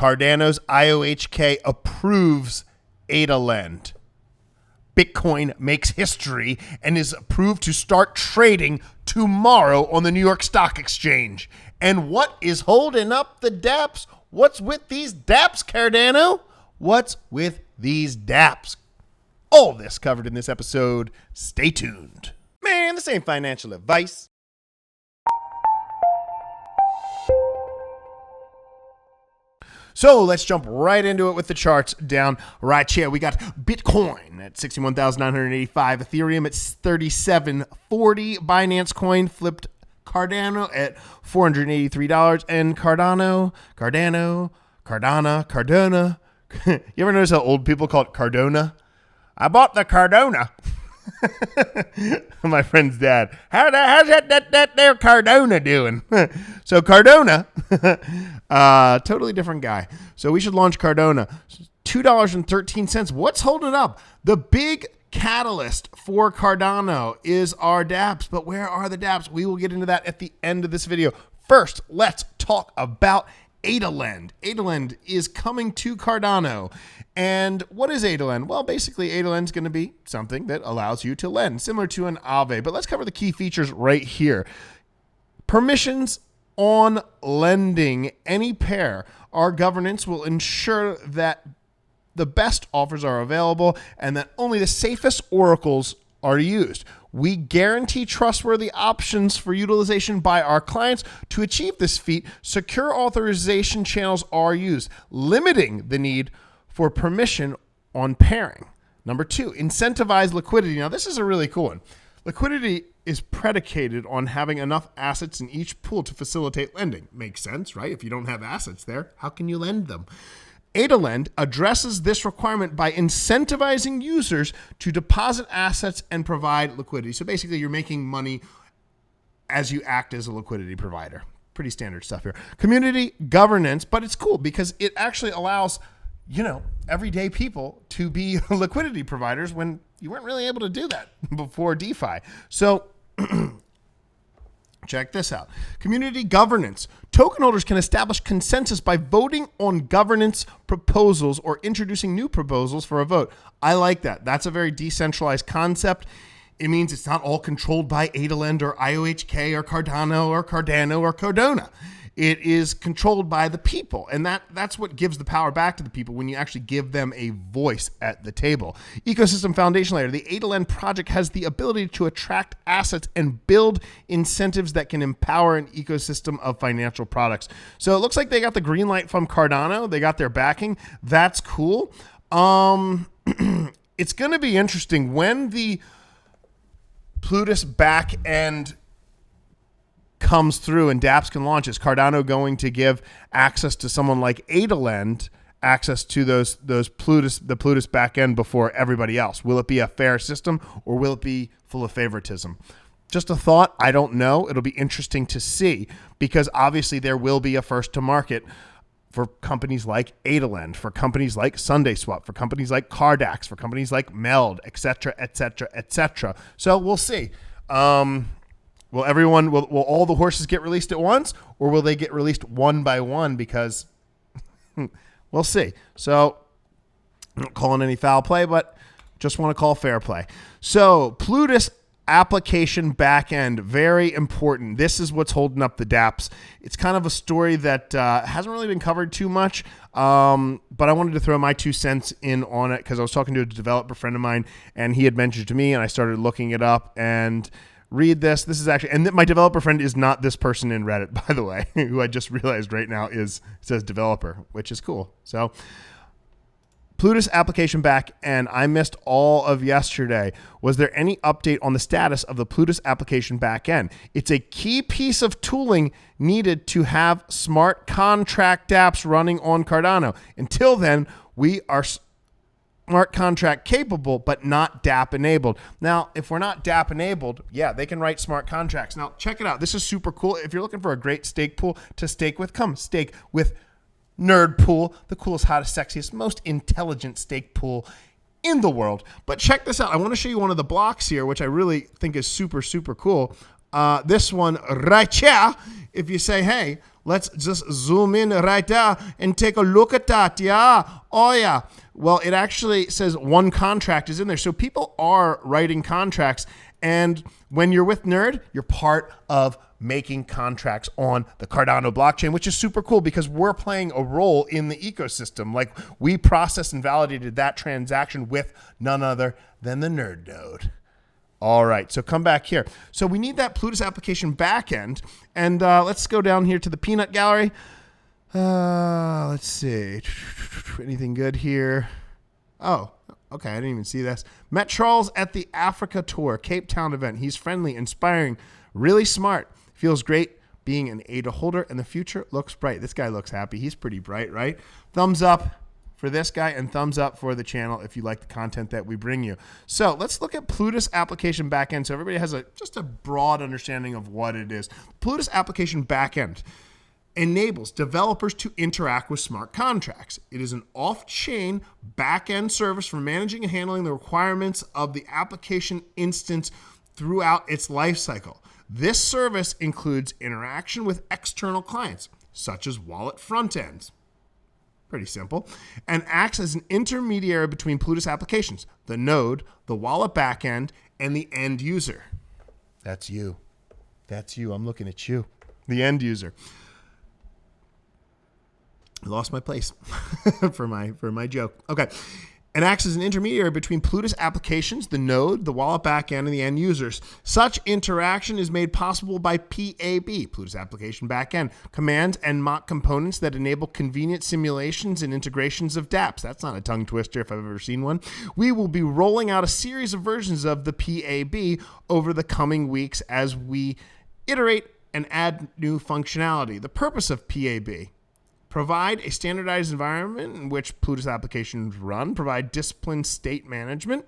Cardano's IOHK approves ADALend. Bitcoin makes history and is approved to start trading tomorrow on the New York Stock Exchange. And what is holding up the dApps? What's with these dApps, Cardano? What's with these dApps? All this covered in this episode. Stay tuned. Man, this ain't financial advice. So let's jump right into it with the charts down right here. We got Bitcoin at 61,985, Ethereum at 3740, Binance Coin flipped Cardano at $483, and Cardana. You ever notice how old people call it Cardona? I bought the Cardona. My friend's dad. How's that there Cardona doing? So Cardona, totally different guy. So we should launch Cardona. $2.13. What's holding up? The big catalyst for Cardano is our dApps. But where are the dApps? We will get into that at the end of this video. First, let's talk about ADALend. ADALend is coming to Cardano. And what is ADALend? Well, basically, ADALend is going to be something that allows you to lend, similar to an AVE. But let's cover the key features right here. Permissions on lending any pair. Our governance will ensure that the best offers are available and that only the safest oracles are used. We guarantee trustworthy options for utilization by our clients. To achieve this feat, secure authorization channels are used, limiting the need for permission on pairing. Number 2, incentivize liquidity. Now, this is a really cool one. Liquidity is predicated on having enough assets in each pool to facilitate lending. Makes sense, right? If you don't have assets there, how can you lend them? ADALend addresses this requirement by incentivizing users to deposit assets and provide liquidity. So basically, you're making money as you act as a liquidity provider. Pretty standard stuff here. Community governance, but it's cool because it actually allows, everyday people to be liquidity providers when you weren't really able to do that before DeFi. So check this out. Community governance. Token holders can establish consensus by voting on governance proposals or introducing new proposals for a vote. I like that. That's a very decentralized concept. It means it's not all controlled by ADALend or IOHK or Cardano or Cardona. It is controlled by the people, and that's what gives the power back to the people when you actually give them a voice at the table. Ecosystem foundation layer. The ADALend project has the ability to attract assets and build incentives that can empower an ecosystem of financial products. So it looks like they got the green light from Cardano. They got their backing. That's cool. It's going to be interesting when the Plutus back end comes through and dApps can launch. Is Cardano going to give access to someone like ADALend access to the Plutus backend before everybody else? Will it be a fair system or will it be full of favoritism? Just a thought. I don't know. It'll be interesting to see because obviously there will be a first to market for companies like ADALend, for companies like SundaySwap, for companies like Cardax, for companies like Meld, et cetera, et cetera, et cetera. So we'll see. Will all the horses get released at once, or will they get released one by one? Because we'll see. So I'm not calling any foul play, but just want to call fair play. So Plutus application backend, very important. This is what's holding up the dApps. It's kind of a story that hasn't really been covered too much, but I wanted to throw my 2 cents in on it because I was talking to a developer friend of mine, and he had mentioned it to me, and I started looking it up and read this. This is actually, and my developer friend is not this person in Reddit, by the way, who I just realized right now says developer, which is cool. So Plutus application back, and I missed all of yesterday. Was there any update on the status of the Plutus application back end? It's a key piece of tooling needed to have smart contract dApps running on Cardano. Until then, we are smart contract capable, but not dApp enabled. Now, if we're not dApp enabled, yeah, they can write smart contracts. Now, check it out. This is super cool. If you're looking for a great stake pool to stake with, come stake with Nerd Pool, the coolest, hottest, sexiest, most intelligent stake pool in the world. But check this out. I want to show you one of the blocks here, which I really think is super, super cool. This one right here, if you say, hey, Let's just zoom in right there and take a look at that. Yeah. Oh, yeah. Well, it actually says one contract is in there. So people are writing contracts. And when you're with Nerd, you're part of making contracts on the Cardano blockchain, which is super cool because we're playing a role in the ecosystem. Like, we processed and validated that transaction with none other than the Nerd node. All right, so come back here. So we need that Plutus application backend. And let's go down here to the peanut gallery. Let's see. Anything good here? Oh, okay, I didn't even see this. Met Charles at the Africa Tour, Cape Town event. He's friendly, inspiring, really smart. Feels great being an ADA holder, and the future looks bright. This guy looks happy. He's pretty bright, right? Thumbs up for this guy and thumbs up for the channel if you like the content that we bring you. So let's look at Plutus application backend so everybody has just a broad understanding of what it is. Plutus application backend enables developers to interact with smart contracts. It is an off-chain back-end service for managing and handling the requirements of the application instance throughout its lifecycle. This service includes interaction with external clients, such as wallet front ends. Pretty simple. And acts as an intermediary between Plutus applications, the node, the wallet backend, and the end user. That's you. That's you. I'm looking at you. The end user. I lost my place for my joke. Okay. And acts as an intermediary between Plutus applications, the node, the wallet backend, and the end users. Such interaction is made possible by PAB, Plutus application backend, commands and mock components that enable convenient simulations and integrations of dApps. That's not a tongue twister if I've ever seen one. We will be rolling out a series of versions of the PAB over the coming weeks as we iterate and add new functionality. The purpose of PAB: provide a standardized environment in which Plutus applications run, provide disciplined state management,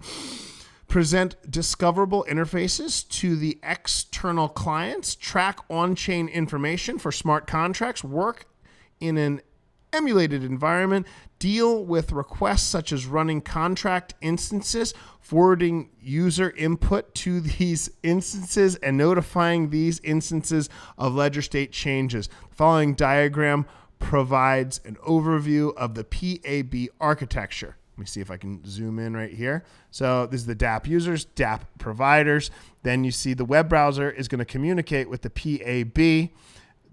present discoverable interfaces to the external clients, track on-chain information for smart contracts, work in an emulated environment, deal with requests such as running contract instances, forwarding user input to these instances, and notifying these instances of ledger state changes. The following diagram provides an overview of the PAB architecture. Let me see if I can zoom in right here. So this is the dApp users, dApp providers. Then you see the web browser is going to communicate with the PAB.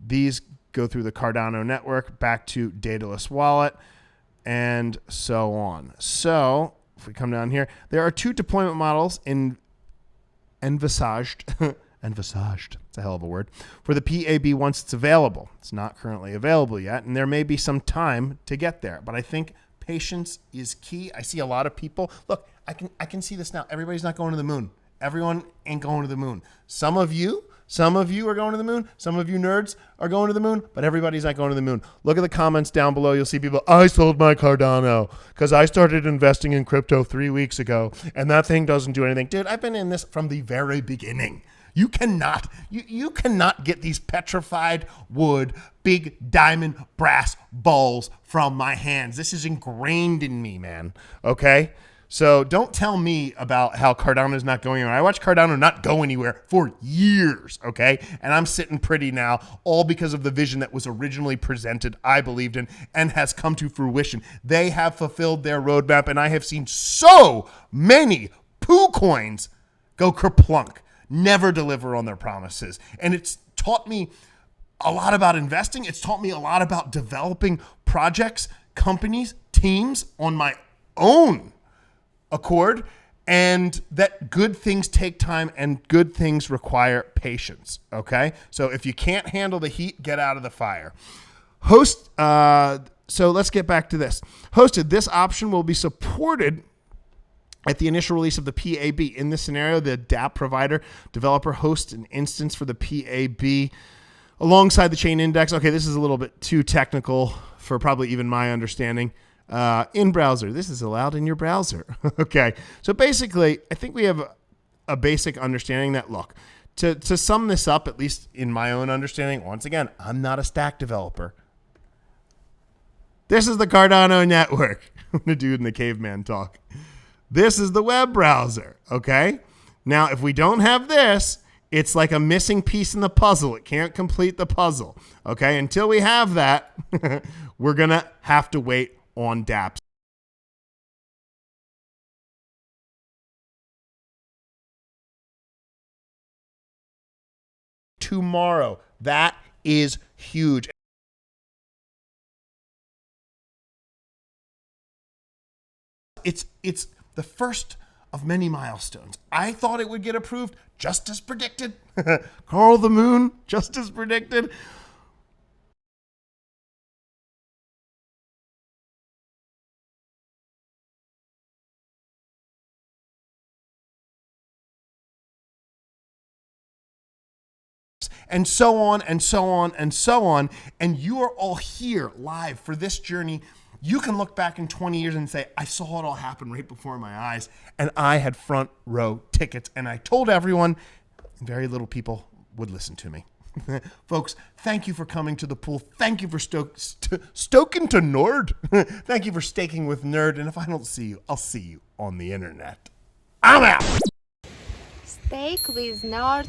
These go through the Cardano network back to Daedalus wallet and so on. So if we come down here, there are two deployment models envisaged. Envisaged. It's a hell of a word. For the PAB once it's available. It's not currently available yet, and there may be some time to get there. But I think patience is key. I see a lot of people. Look, I can see this now. Everybody's not going to the moon. Everyone ain't going to the moon. Some of you are going to the moon. Some of you nerds are going to the moon, but everybody's not going to the moon. Look at the comments down below. You'll see people, I sold my Cardano because I started investing in crypto 3 weeks ago, and that thing doesn't do anything. Dude, I've been in this from the very beginning. You cannot get these petrified wood, big diamond brass balls from my hands. This is ingrained in me, man. Okay? So don't tell me about how Cardano is not going anywhere. I watched Cardano not go anywhere for years, okay? And I'm sitting pretty now, all because of the vision that was originally presented, I believed in, and has come to fruition. They have fulfilled their roadmap, and I have seen so many poo coins go kerplunk, never deliver on their promises. And it's taught me a lot about investing. It's taught me a lot about developing projects, companies, teams on my own accord, and that good things take time and good things require patience, okay? So if you can't handle the heat, get out of the fire. So let's get back to this. Hosted, this option will be supported at the initial release of the PAB. In this scenario, the dApp provider developer hosts an instance for the PAB alongside the chain index. Okay, this is a little bit too technical for probably even my understanding. In browser, this is allowed in your browser. Okay, so basically, I think we have a basic understanding that, look, to sum this up, at least in my own understanding, once again, I'm not a stack developer. This is the Cardano network. I'm going to do it in the caveman talk. This is the web browser, okay? Now, if we don't have this, It's like a missing piece in the puzzle. It can't complete the puzzle. Okay, until we have that, we're going to have to wait on dApps. Tomorrow. That is huge. It's the first of many milestones. I thought it would get approved, just as predicted. Carl the Moon, just as predicted. And so on and so on and so on. And you are all here live for this journey. You can look back in 20 years and say, I saw it all happen right before my eyes, and I had front row tickets, and I told everyone. Very little people would listen to me. Folks, thank you for coming to the pool. Thank you for stoking to Nerd. Thank you for staking with Nerd. And if I don't see you, I'll see you on the internet. I'm out. Stake with Nerd.